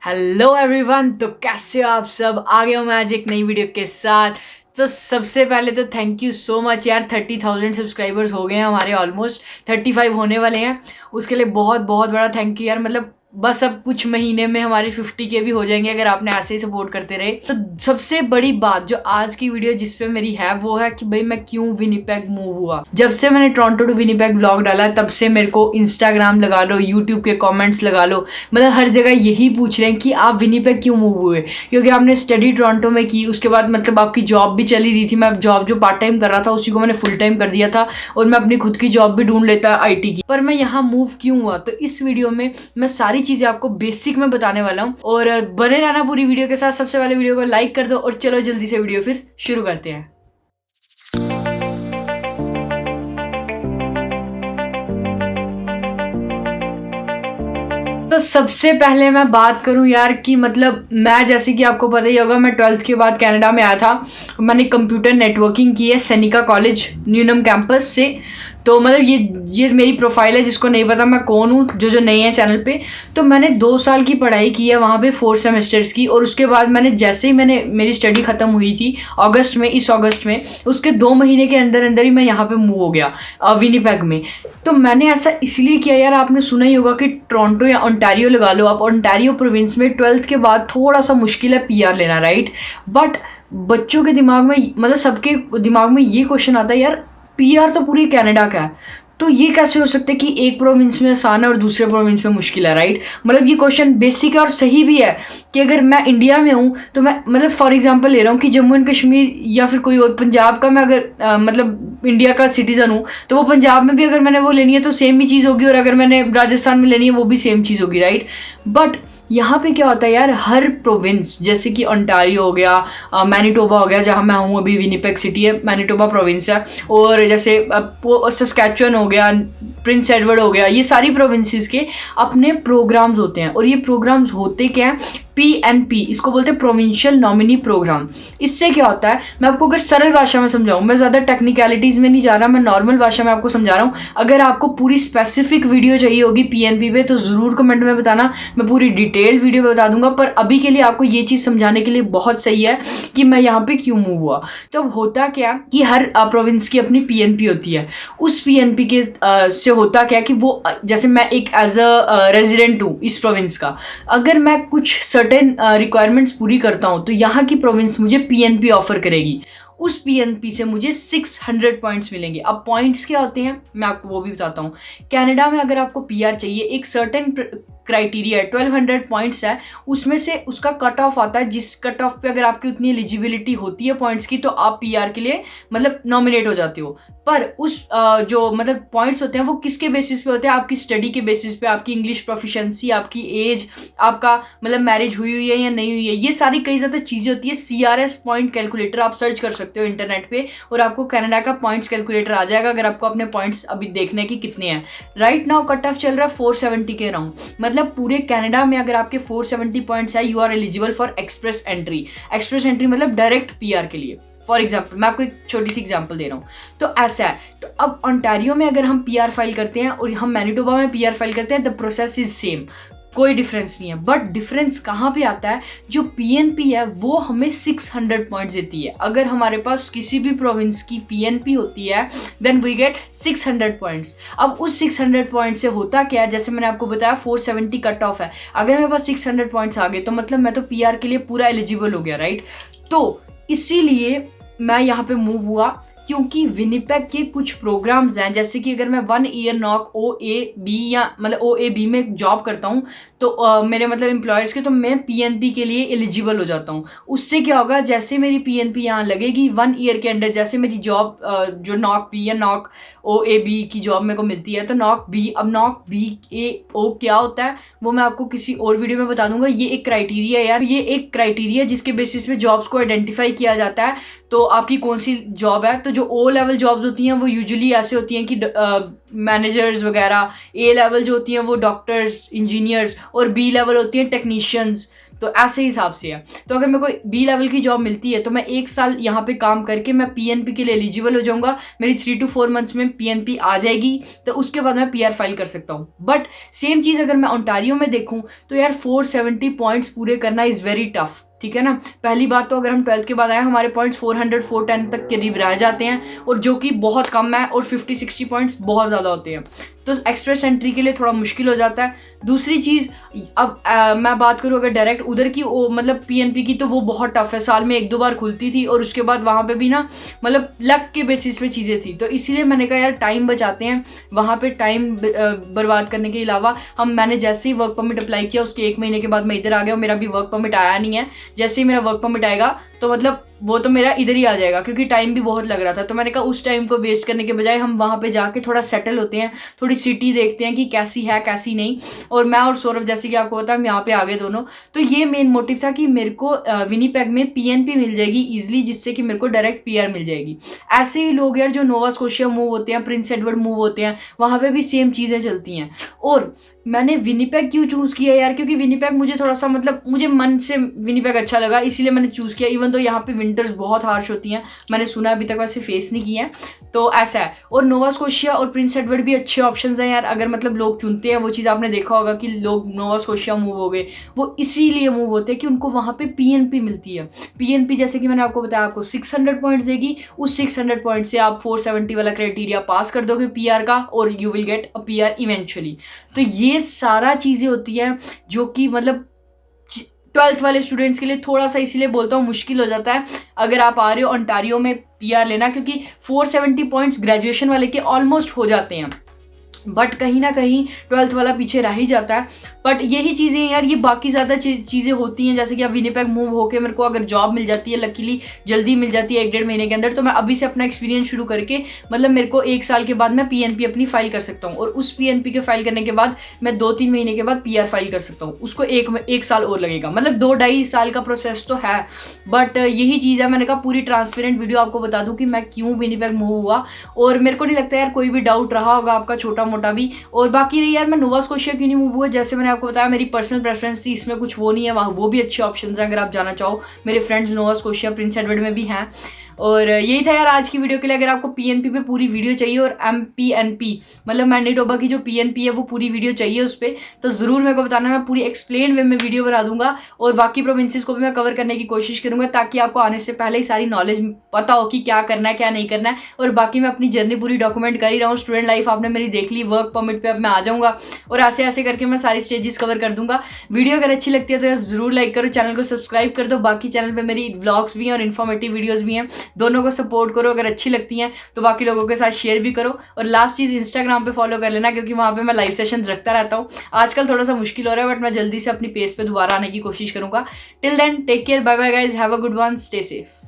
Hello everyone, तो कैसे हो आप सब। आ गया हूँ मैं आज एक नई वीडियो के साथ। तो सबसे पहले तो थैंक यू सो मच यार, 30,000 सब्सक्राइबर्स हो गए हैं हमारे, ऑलमोस्ट 35 होने वाले हैं। उसके लिए बहुत बहुत बड़ा थैंक यू यार। मतलब बस अब कुछ महीने में हमारे 50K भी हो जाएंगे अगर आपने ऐसे ही सपोर्ट करते रहे। तो सबसे बड़ी बात जो आज की वीडियो जिस पे मेरी है वो है कि भाई मैं क्यों विनिपेग मूव हुआ। जब से मैंने टोरंटो टू विनिपेग ब्लॉग डाला तब से मेरे को इंस्टाग्राम लगा लो, यूट्यूब के कमेंट्स लगा लो, मतलब हर जगह यही पूछ रहे हैं कि आप विनिपेग क्यों मूव हुए। क्योंकि आपने स्टडी टोरंटो में की, उसके बाद मतलब आपकी जॉब भी चली रही थी। मैं जॉब जो पार्ट टाइम कर रहा था उसी को मैंने फुल टाइम कर दिया था और मैं अपनी खुद की जॉब भी ढूंढ लेता आईटी की। पर मैं यहाँ मूव क्यों हुआ, तो इस वीडियो में मैं सारी चीजें आपको बेसिक में बताने वाला हूँ और बने रहना पूरी वीडियो के साथ। सबसे पहले वीडियो को लाइक कर दो और चलो जल्दी से वीडियो फिर शुरू करते हैं। तो सबसे पहले मैं बात करूं यार कि मतलब मैं, जैसे कि आपको पता ही होगा, मैं 12th के बाद कनाडा में आया था। मैंने कंप्यूटर नेटवर्किंग की है सैनिका कॉलेज न्यूनम कैंपस से। तो मतलब ये मेरी प्रोफाइल है, जिसको नहीं पता मैं कौन हूँ, जो नए हैं चैनल पे। तो मैंने 2 साल की पढ़ाई की है वहाँ पे, 4 सेमेस्टर्स की। और उसके बाद मैंने जैसे ही मेरी स्टडी ख़त्म हुई थी इस अगस्त में, उसके 2 महीने के अंदर अंदर ही मैं यहाँ पे मूव हो गया विनिपेग में। तो मैंने ऐसा इसलिए किया यार, आपने सुना ही होगा कि टोरंटो या ओंटारियो लगा लो आप, ओंटारियो प्रोविंस में 12th के बाद थोड़ा सा मुश्किल है पीआर लेना, राइट। बट बच्चों के दिमाग में, मतलब सबके दिमाग में ये क्वेश्चन आता है यार, पीआर तो पूरी कनाडा का है, तो ये कैसे हो सकता है कि एक प्रोविंस में आसान है और दूसरे प्रोविंस में मुश्किल है, राइट। मतलब ये क्वेश्चन बेसिक है और सही भी है कि अगर मैं इंडिया में हूँ तो मैं, मतलब फॉर एग्जांपल ले रहा हूँ कि जम्मू एंड कश्मीर या फिर कोई और पंजाब का, मैं अगर मतलब इंडिया का सिटीजन हूँ तो वो पंजाब में भी अगर मैंने वो लेनी है तो सेम ही चीज़ होगी, और अगर मैंने राजस्थान में लेनी है वो भी सेम चीज़ होगी, राइट। बट यहाँ पे क्या होता है यार, हर प्रोविंस, जैसे कि ओंटारियो हो गया, मैनिटोबा हो गया, जहाँ मैं हूँ अभी विनिपेग सिटी है, मैनिटोबा प्रोविंस है। और जैसे सस्कैचुअन हो गया, प्रिंस एडवर्ड हो गया, ये सारी प्रोविंसेस के अपने प्रोग्राम्स होते हैं। और ये प्रोग्राम्स होते क्या हैं, PNP, इसको बोलते हैं प्रोविंशियल नॉमिनी प्रोग्राम। इससे क्या होता है, मैं आपको अगर सरल भाषा में समझाऊं, मैं ज़्यादा टेक्निकलिटीज़ में नहीं जा रहा, मैं नॉर्मल भाषा में आपको समझा रहा हूँ। अगर आपको पूरी स्पेसिफिक वीडियो चाहिए होगी PNP पे तो ज़रूर कमेंट में बताना, मैं पूरी डिटेल्ड वीडियो बता दूंगा। पर अभी के लिए आपको ये चीज़ समझाने के लिए बहुत सही है कि मैं यहाँ पे क्यों मूव हुआ। तो अब होता क्या कि हर प्रोविंस की अपनी PNP होती है। उस PNP के से होता क्या कि वो, जैसे मैं एक एज अ रेजिडेंट हूँ इस प्रोविंस का, अगर मैं कुछ सर्टेन रिक्वायरमेंट्स पूरी करता हूँ तो यहाँ की प्रोविंस मुझे PNP ऑफर करेगी। उस PNP से मुझे 600 पॉइंट्स मिलेंगे। अब पॉइंट्स क्या होते हैं मैं आपको वो भी बताता हूँ। कनाडा में अगर आपको PR चाहिए, एक सर्टेन क्राइटेरिया है, 1200 पॉइंट्स है, उसमें से उसका कट ऑफ आता है। जिस कट ऑफ पे अगर आपकी उतनी एलिजिबिलिटी होती है पॉइंट्स की तो आप PR के लिए मतलब नॉमिनेट हो जाते हो। पर उस जो मतलब पॉइंट्स होते हैं वो किसके बेसिस पे होते हैं, आपकी स्टडी के बेसिस पे, आपकी इंग्लिश प्रोफिशिएंसी, आपकी एज, आपका मतलब मैरिज हुई है या नहीं हुई है, ये सारी कई ज़्यादा चीज़ें होती है। CRS पॉइंट कैलकुलेटर आप सर्च कर सकते हो इंटरनेट पे और आपको कनाडा का पॉइंट्स कैलकुलेटर आ जाएगा, अगर आपको अपने पॉइंट्स अभी देखने की कितने हैं। राइट नाउ कट ऑफ चल रहा है 470 के अराउंड। मतलब पूरे कनाडा में अगर आपके 470 पॉइंट्स है, you are eligible for express entry. Express entry मतलब डायरेक्ट PR के लिए। फॉर एग्जाम्पल मैं आपको एक छोटी सी एग्जाम्पल दे रहा हूँ, तो ऐसा है। तो अब ओंटारियो में अगर हम PR फाइल करते हैं और हम मैनिटोबा में PR फाइल करते हैं, द प्रोसेस इज सेम, कोई डिफरेंस नहीं है। बट डिफरेंस कहाँ पे आता है, जो PNP है वो हमें 600 पॉइंट्स देती है। अगर हमारे पास किसी भी प्रोविंस की PNP होती है देन वी गेट 600 पॉइंट्स। अब उस 600 पॉइंट से होता क्या है, जैसे मैंने आपको बताया 470 कट ऑफ है, अगर मेरे पास 600 पॉइंट्स आ गए तो मतलब मैं तो PR के लिए पूरा एलिजिबल हो गया, राइट। तो इसीलिए मैं यहाँ पे मूव हुआ, क्योंकि विनिपेग के कुछ प्रोग्राम्स हैं, जैसे कि अगर मैं 1 ईयर नॉक OAB या मतलब OAB में जॉब करता हूँ तो मेरे मतलब एम्प्लॉयर्स के, तो मैं PNP के लिए एलिजिबल हो जाता हूँ। उससे क्या होगा, जैसे मेरी PNP यहाँ लगेगी 1 ईयर के अंदर, जैसे मेरी जॉब जो नॉक B या नॉक OAB की जॉब मेरे को मिलती है तो नॉक B, अब नॉक BAO क्या होता है वो मैं आपको किसी और वीडियो में बता दूंगा। ये एक क्राइटेरिया है यार, ये एक क्राइटेरिया जिसके बेसिस पे जॉब्स को आइडेंटिफाई किया जाता है। तो आपकी कौन सी जॉब है। तो जो ओ लेवल जॉब्स होती हैं वो यूजुअली ऐसे होती हैं कि मैनेजर्स वगैरह, ए लेवल जो होती हैं वो डॉक्टर्स, इंजीनियर्स, और बी लेवल होती हैं टेक्नीशियंस। तो ऐसे हिसाब से है। तो अगर मेरे को बी लेवल की जॉब मिलती है तो मैं 1 साल यहाँ पे काम करके मैं पीएनपी के लिए एलिजिबल हो जाऊँगा, मेरी 3 to 4 मंथ्स में पीएनपी आ जाएगी, तो उसके बाद मैं पीआर फाइल कर सकता हूँ। बट सेम चीज़ अगर मैं ओंटारियो में देखूँ तो यार 470 पॉइंट्स पूरे करना इज़ वेरी टफ, ठीक है ना। पहली बात तो अगर हम 12th के बाद आए हमारे पॉइंट्स 400 410 तक करीब रह जाते हैं, और जो कि बहुत कम है, और 50-60 पॉइंट्स बहुत ज़्यादा होते हैं, तो एक्सप्रेस एंट्री के लिए थोड़ा मुश्किल हो जाता है। दूसरी चीज़, अब मैं बात करूँ अगर डायरेक्ट उधर की मतलब पीएनपी की, तो वो बहुत टफ है, साल में 1-2 बार खुलती थी, और उसके बाद वहाँ पे भी ना मतलब लक के बेसिस पे चीज़ें थी। तो इसीलिए मैंने कहा यार टाइम बचाते हैं, वहाँ पे टाइम बर्बाद करने के अलावा मैंने जैसे ही वर्क परमिट अप्लाई किया उसके 1 महीने के बाद मैं इधर आ गया, मेरा भी वर्क परमिट आया नहीं है। जैसे ही मेरा वर्क परमिट आएगा तो मतलब वो तो मेरा इधर ही आ जाएगा, क्योंकि टाइम भी बहुत लग रहा था। तो मैंने कहा उस टाइम को वेस्ट करने के बजाय हम वहाँ पे जाके थोड़ा सेटल होते हैं, थोड़ी सिटी देखते हैं कि कैसी है कैसी नहीं। और मैं और सौरभ जैसे कि आपको पता है हम यहाँ पे आ गए दोनों। तो ये मेन मोटिव था कि मेरे को विनीपेग में पीएनपी मिल जाएगी ईजिली, जिससे कि मेरे को डायरेक्ट पीआर मिल जाएगी। ऐसे ही लोग यार जो नोवा स्कोशिया मूव होते हैं, प्रिंस एडवर्ड मूव होते हैं, वहाँ पे भी सेम चीज़ें चलती हैं। और मैंने विनीपेग क्यों चूज़ किया यार, क्योंकि विनीपेग मुझे थोड़ा सा मतलब मुझे मन से विनीपेग अच्छा लगा, इसीलिए मैंने चूज़ किया। इवन तो यहाँ पे विंटर्स बहुत हार्श होती हैं, मैंने सुना अभी तक वैसे फेस नहीं किया है, तो ऐसा है। और नोवा स्कोशिया और प्रिंस एडवर्ड भी अच्छे ऑप्शंस हैं यार, अगर मतलब लोग चुनते हैं। वो चीज़ आपने देखा होगा कि लोग नोवा स्कोशिया मूव हो गए, वो इसीलिए मूव होते हैं कि उनको वहाँ पे पीएनपी मिलती है। पीएनपी जैसे कि मैंने आपको बताया, आपको 600 पॉइंट्स देगी, उस 600 पॉइंट से आप 470 वाला क्राइटेरिया पास कर दोगे पीआर का, और you will get a PR eventually. तो ये सारा चीज़ें होती हैं जो कि मतलब 12th वाले स्टूडेंट्स के लिए थोड़ा सा, इसीलिए बोलता हूँ, मुश्किल हो जाता है अगर आप आ रहे हो ओंटारियो में पीआर लेना, क्योंकि 470 पॉइंट्स ग्रेजुएशन वाले के ऑलमोस्ट हो जाते हैं, बट कहीं ना कहीं 12th वाला पीछे रह ही जाता है। बट यही चीज़ें यार, ये बाकी ज़्यादा चीज़ें होती हैं, जैसे कि अब विनीपेग मूव होके मेरे को अगर जॉब मिल जाती है, लकीली जल्दी मिल जाती है 1-1.5 महीने के अंदर, तो मैं अभी से अपना एक्सपीरियंस शुरू करके मतलब मेरे को 1 साल के बाद मैं पीएनपी अपनी फाइल कर सकता हूँ, और उस पीएनपी के फाइल करने के बाद मैं 2-3 महीने के बाद पीआर फाइल कर सकता हूँ। उसको एक साल और लगेगा, मतलब 2-2.5 साल का प्रोसेस तो है। बट यही चीज़ है, मैंने कहा पूरी ट्रांसपेरेंट वीडियो आपको बता दूँ कि मैं क्यों विनीपेग मूव हुआ, और मेरे को नहीं लगता यार कोई भी डाउट रहा होगा आपका छोटा मोटा भी। और बाकी रही यार मैं नोवा स्कोशिया क्यों नहीं मूव हुआ, जैसे मैंने आपको बताया मेरी पर्सनल प्रेफरेंस थी, इसमें कुछ वो नहीं है, वहाँ वो भी अच्छे ऑप्शंस हैं अगर आप जाना चाहो। मेरे friends Nova Scotia, Prince Edward में भी हैं। और यही था यार आज की वीडियो के लिए। अगर आपको पीएनपी पे पूरी वीडियो चाहिए और एमपीएनपी मतलब मैनिटोबा की जो पीएनपी है वो पूरी वीडियो चाहिए उस पर, तो ज़रूर मेरे को बताना, मैं पूरी एक्सप्लेन वे में वीडियो बना दूंगा। और बाकी प्रोविंसेस को भी मैं कवर करने की कोशिश करूंगा, ताकि आपको आने से पहले ही सारी नॉलेज पता हो कि क्या करना है क्या नहीं करना है। और बाकी मैं अपनी जर्नी पूरी डॉक्यूमेंट कर ही रहा हूँ। स्टूडेंट लाइफ आपने मेरी देख ली, वर्क परमिट पर अब मैं आ जाऊँगा, और ऐसे ऐसे करके मैं सारी स्टेजेस कवर कर दूंगा। वीडियो अगर अच्छी लगती है तो ज़रूर लाइक करो, चैनल को सब्सक्राइब कर दो। बाकी चैनल पर मेरी व्लॉग्स भी हैं और इन्फॉर्मेटिव वीडियोज़ भी हैं, दोनों को सपोर्ट करो। अगर अच्छी लगती हैं तो बाकी लोगों के साथ शेयर भी करो। और लास्ट चीज़, इंस्टाग्राम पे फॉलो कर लेना, क्योंकि वहाँ पे मैं लाइव सेशंस रखता रहता हूँ। आजकल थोड़ा सा मुश्किल हो रहा है, बट मैं जल्दी से अपनी पेज पे दोबारा आने की कोशिश करूँगा। Till then take care, bye bye guys, have a good one, stay safe.